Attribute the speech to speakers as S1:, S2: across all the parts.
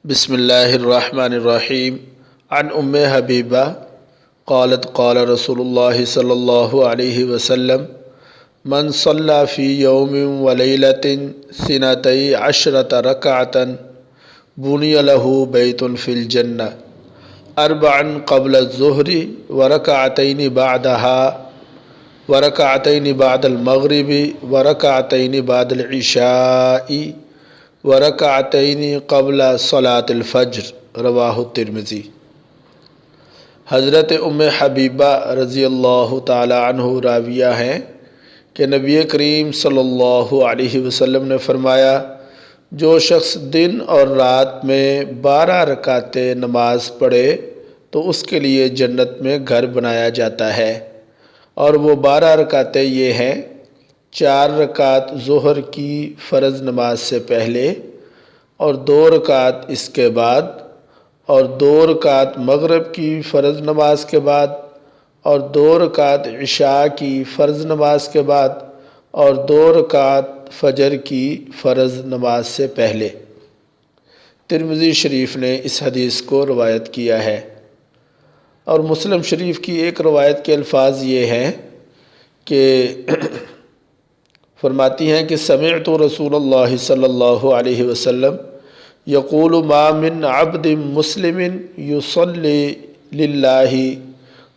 S1: بسم اللہ الرحمن الرحیم عن ام حبیبہ قالت قال رسول اللہ صلی اللہ علیہ وسلم من صلی فی یوم ولیلۃ ثنتئی عشرۃ رکعۃ بنی لہ بیت فی الجنہ اربعا قبل الظہر ورکعتین بعدها ورکعتین بعد المغرب ورکعتین بعد العشاء ورکعتین قبل صلاۃ الفجر رواہ الترمذی۔ حضرت ام حبیبہ رضی اللہ تعالی عنہ راویہ ہیں کہ نبی کریم صلی اللہ علیہ وسلم نے فرمایا، جو شخص دن اور رات میں 12 رکعتیں نماز پڑھے تو اس کے لیے جنت میں گھر بنایا جاتا ہے، اور وہ 12 رکعتیں یہ ہیں: 4 رکعت ظہر کی فرض نماز سے پہلے اور 2 رکعت اس کے بعد، اور 2 رکعت مغرب کی فرض نماز کے بعد، اور 2 رکعت عشاء کی فرض نماز کے بعد، اور 2 رکعت فجر کی فرض نماز سے پہلے۔ ترمذی شریف نے اس حدیث کو روایت کیا ہے، اور مسلم شریف کی ایک روایت کے الفاظ یہ ہیں کہ فرماتی ہیں کہ سمعت رسول اللہ صلی اللہ علیہ وسلم یقول ما من عبد مسلم یصلی للہ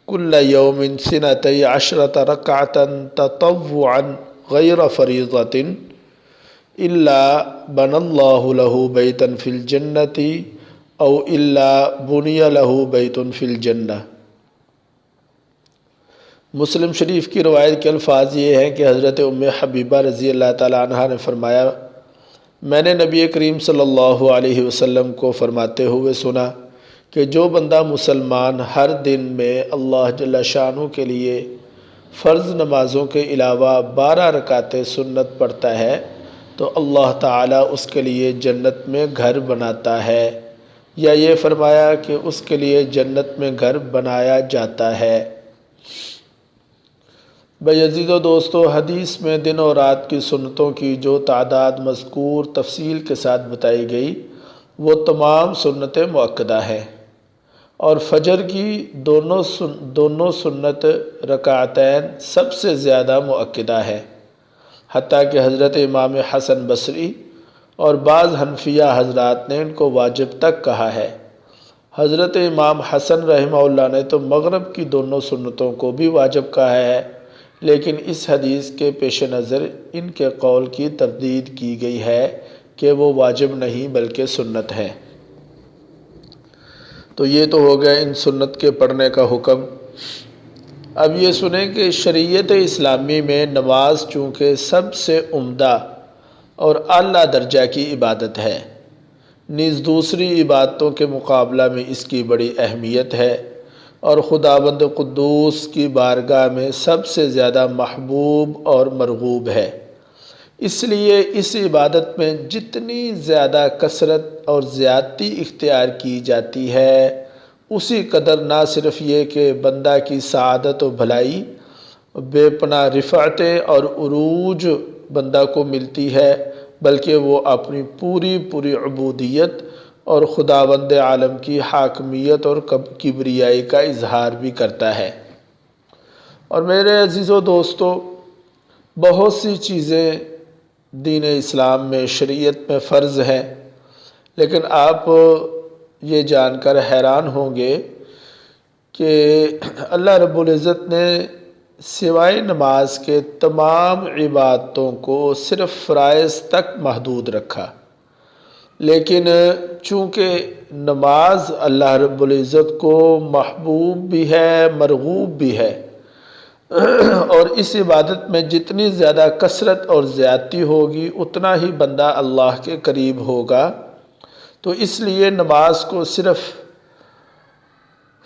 S1: کل یوم ثنتئی عشرۃ رکعۃ تطوعا غیر فریضۃ الا بنى اللہ لہ بیتا فی الجنۃ او الا بنی لہ بیت فی الجنہ۔ مسلم شریف کی روایت کے الفاظ یہ ہیں کہ حضرت ام حبیبہ رضی اللہ تعالی عنہ نے فرمایا، میں نے نبی کریم صلی اللہ علیہ وسلم کو فرماتے ہوئے سنا کہ جو بندہ مسلمان ہر دن میں اللہ جل شانہ کے لیے فرض نمازوں کے علاوہ 12 رکعتیں سنت پڑھتا ہے تو اللہ تعالیٰ اس کے لیے جنت میں گھر بناتا ہے، یا یہ فرمایا کہ اس کے لیے جنت میں گھر بنایا جاتا ہے۔ بھائی عزیز و دوستو، حدیث میں دن اور رات کی سنتوں کی جو تعداد مذکور تفصیل کے ساتھ بتائی گئی وہ تمام سنتیں مؤکدہ ہیں، اور فجر کی دونوں سنت رکعتین سب سے زیادہ مؤکدہ ہے، حتیٰ کہ حضرت امام حسن بصری اور بعض حنفیہ حضرات نے ان کو واجب تک کہا ہے۔ حضرت امام حسن رحمہ اللہ نے تو مغرب کی دونوں سنتوں کو بھی واجب کہا ہے، لیکن اس حدیث کے پیش نظر ان کے قول کی تردید کی گئی ہے کہ وہ واجب نہیں بلکہ سنت ہے۔ تو یہ تو ہو گیا ان سنت کے پڑھنے کا حکم۔ اب یہ سنیں کہ شریعت اسلامی میں نماز چونکہ سب سے عمدہ اور اعلیٰ درجہ کی عبادت ہے، نیز دوسری عبادتوں کے مقابلہ میں اس کی بڑی اہمیت ہے، اور خداوند قدوس کی بارگاہ میں سب سے زیادہ محبوب اور مرغوب ہے، اس لیے اس عبادت میں جتنی زیادہ کثرت اور زیادتی اختیار کی جاتی ہے، اسی قدر نہ صرف یہ کہ بندہ کی سعادت و بھلائی، بے پناہ رفعتیں اور عروج بندہ کو ملتی ہے، بلکہ وہ اپنی پوری عبودیت اور خداوند عالم کی حاکمیت اور کبریائی کا اظہار بھی کرتا ہے۔ اور میرے عزیز و دوستو، بہت سی چیزیں دین اسلام میں شریعت میں فرض ہیں، لیکن آپ یہ جان کر حیران ہوں گے کہ اللہ رب العزت نے سوائے نماز کے تمام عبادتوں کو صرف فرائض تک محدود رکھا، لیکن چونکہ نماز اللہ رب العزت کو محبوب بھی ہے، مرغوب بھی ہے، اور اس عبادت میں جتنی زیادہ کثرت اور زیادتی ہوگی اتنا ہی بندہ اللہ کے قریب ہوگا، تو اس لیے نماز کو صرف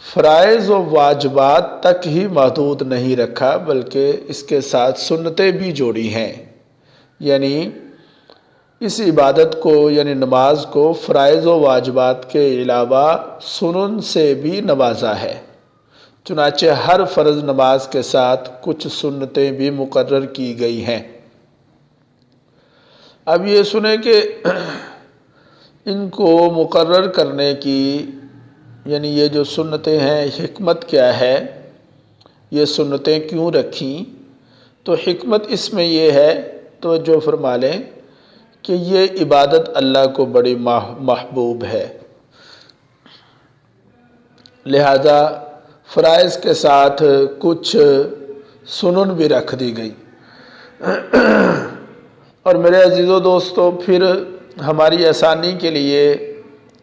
S1: فرائض و واجبات تک ہی محدود نہیں رکھا، بلکہ اس کے ساتھ سنتیں بھی جوڑی ہیں، یعنی اس عبادت کو یعنی نماز کو فرائض و واجبات کے علاوہ سنن سے بھی نوازا ہے، چنانچہ ہر فرض نماز کے ساتھ کچھ سنتیں بھی مقرر کی گئی ہیں۔ اب یہ سنیں کہ ان کو مقرر کرنے کی یعنی یہ جو سنتیں ہیں حکمت کیا ہے، یہ سنتیں کیوں رکھیں؟ تو حکمت اس میں یہ ہے، توجہ فرما لیں، کہ یہ عبادت اللہ کو بڑی محبوب ہے، لہذا فرائض کے ساتھ کچھ سنن بھی رکھ دی گئی۔ اور میرے عزیز و دوستو، پھر ہماری آسانی کے لیے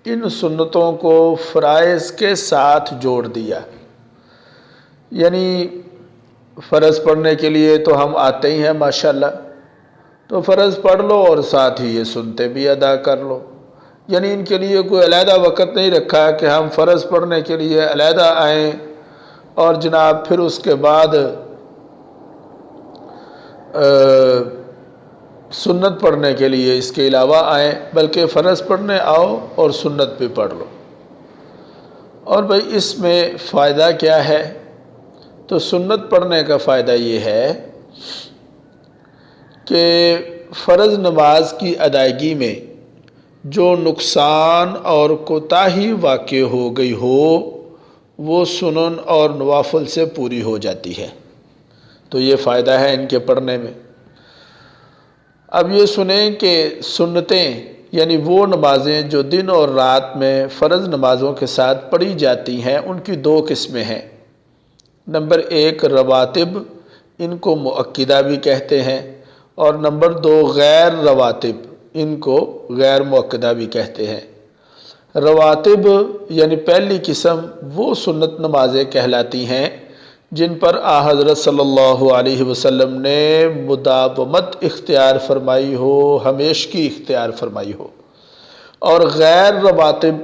S1: ان سنتوں کو فرائض کے ساتھ جوڑ دیا، یعنی فرض پڑھنے کے لیے تو ہم آتے ہی ہیں ماشاءاللہ، تو فرض پڑھ لو اور ساتھ ہی یہ سنتے بھی ادا کر لو، یعنی ان کے لیے کوئی علیحدہ وقت نہیں رکھا کہ ہم فرض پڑھنے کے لیے علیحدہ آئیں اور جناب پھر اس کے بعد سنت پڑھنے کے لیے اس کے علاوہ آئیں، بلکہ فرض پڑھنے آؤ اور سنت بھی پڑھ لو۔ اور بھئی اس میں فائدہ کیا ہے؟ تو سنت پڑھنے کا فائدہ یہ ہے کہ فرض نماز کی ادائیگی میں جو نقصان اور کوتاہی واقع ہو گئی ہو وہ سنن اور نوافل سے پوری ہو جاتی ہے، تو یہ فائدہ ہے ان کے پڑھنے میں۔ اب یہ سنیں کہ سنتیں یعنی وہ نمازیں جو دن اور رات میں فرض نمازوں کے ساتھ پڑھی جاتی ہیں ان کی دو قسمیں ہیں۔ نمبر ایک رواتب، ان کو مؤکدہ بھی کہتے ہیں، اور نمبر دو غیر رواتب، ان کو غیر مؤکدہ بھی کہتے ہیں۔ رواتب یعنی پہلی قسم وہ سنت نمازیں کہلاتی ہیں جن پر حضرت صلی اللہ علیہ وسلم نے مداومت اختیار فرمائی ہو، ہمیشگی اختیار فرمائی ہو، اور غیر رواتب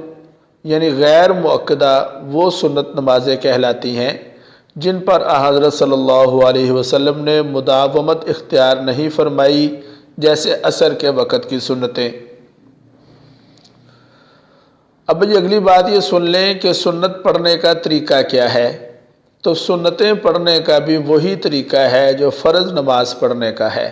S1: یعنی غیر مؤکدہ وہ سنت نمازیں کہلاتی ہیں جن پر حضرت صلی اللہ علیہ وسلم نے مداومت اختیار نہیں فرمائی، جیسے عصر کے وقت کی سنتیں۔ اب یہ اگلی بات یہ سن لیں کہ سنت پڑھنے کا طریقہ کیا ہے۔ تو سنتیں پڑھنے کا بھی وہی طریقہ ہے جو فرض نماز پڑھنے کا ہے،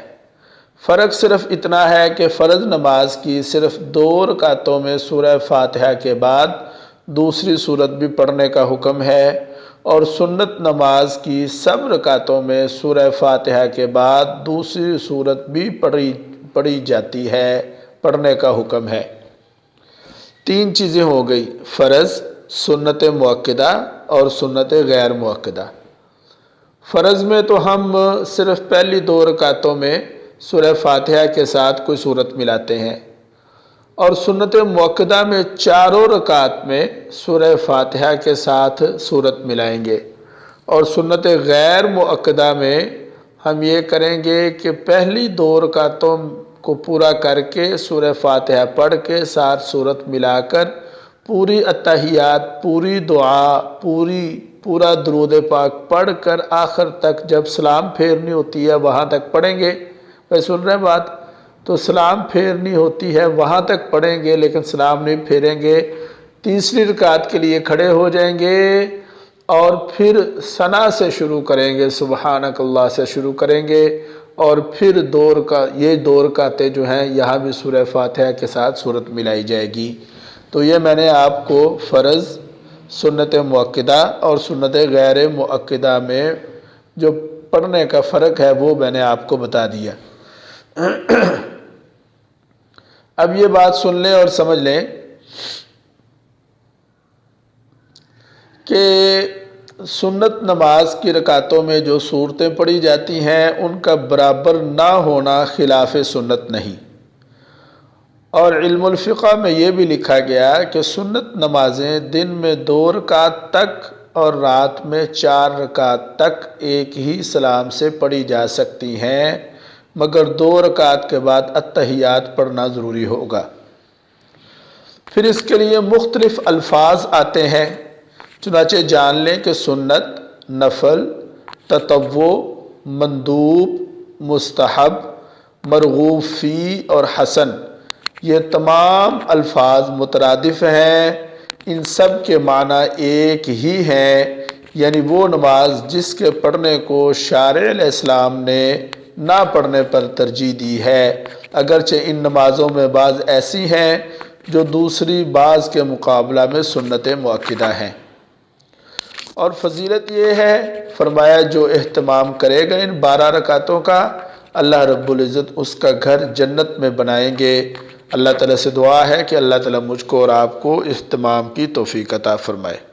S1: فرق صرف اتنا ہے کہ فرض نماز کی صرف 2 رکعتوں میں سورہ فاتحہ کے بعد دوسری سورت بھی پڑھنے کا حکم ہے، اور سنت نماز کی سب رکعتوں میں سورہ فاتحہ کے بعد دوسری سورت بھی پڑھی جاتی ہے، پڑھنے کا حکم ہے۔ 3 چیزیں ہو گئی، فرض، سنت مؤکدہ اور سنت غیر مؤکدہ۔ فرض میں تو ہم صرف پہلی 2 رکعتوں میں سورہ فاتحہ کے ساتھ کوئی سورت ملاتے ہیں، اور سنت مؤکدہ میں 4 رکعت میں سورہ فاتحہ کے ساتھ سورت ملائیں گے، اور سنت غیر مؤکدہ میں ہم یہ کریں گے کہ پہلی 2 رکعتوں کو پورا کر کے سورہ فاتحہ پڑھ کے ساتھ سورت ملا کر پوری اتحیات، پوری دعا، پورا درود پاک پڑھ کر آخر تک جب سلام پھیرنی ہوتی ہے وہاں تک پڑھیں گے۔ بھائی سن رہے ہیں بات؟ تو سلام پھیرنی ہوتی ہے وہاں تک پڑھیں گے لیکن سلام نہیں پھیریں گے، تیسری رکعت کے لیے کھڑے ہو جائیں گے اور پھر ثنا سے شروع کریں گے، سبحانک اللہ سے شروع کریں گے، اور پھر یہ 2 رکعتیں جو ہیں یہاں بھی سورہ فاتحہ کے ساتھ سورت ملائی جائے گی۔ تو یہ میں نے آپ کو فرض، سنت مؤکدہ اور سنت غیر مؤکدہ میں جو پڑھنے کا فرق ہے وہ میں نے آپ کو بتا دیا۔ اب یہ بات سن لیں اور سمجھ لیں کہ سنت نماز کی رکعتوں میں جو صورتیں پڑھی جاتی ہیں ان کا برابر نہ ہونا خلاف سنت نہیں، اور علم الفقہ میں یہ بھی لکھا گیا کہ سنت نمازیں دن میں 2 رکعت تک اور رات میں 4 رکعت تک ایک ہی سلام سے پڑھی جا سکتی ہیں، مگر 2 رکعت کے بعد اتحیات پڑھنا ضروری ہوگا۔ پھر اس کے لیے مختلف الفاظ آتے ہیں، چنانچہ جان لیں کہ سنت، نفل، تطوع، مندوب، مستحب، مرغوب فی اور حسن، یہ تمام الفاظ مترادف ہیں، ان سب کے معنی ایک ہی ہیں، یعنی وہ نماز جس کے پڑھنے کو شارع علیہ السلام نے نہ پڑھنے پر ترجیح دی ہے، اگرچہ ان نمازوں میں بعض ایسی ہیں جو دوسری بعض کے مقابلہ میں سنت مؤکدہ ہیں۔ اور فضیلت یہ ہے، فرمایا جو اہتمام کرے گا ان 12 رکعتوں کا، اللہ رب العزت اس کا گھر جنت میں بنائیں گے۔ اللہ تعالیٰ سے دعا ہے کہ اللہ تعالیٰ مجھ کو اور آپ کو اہتمام کی توفیق عطا فرمائے۔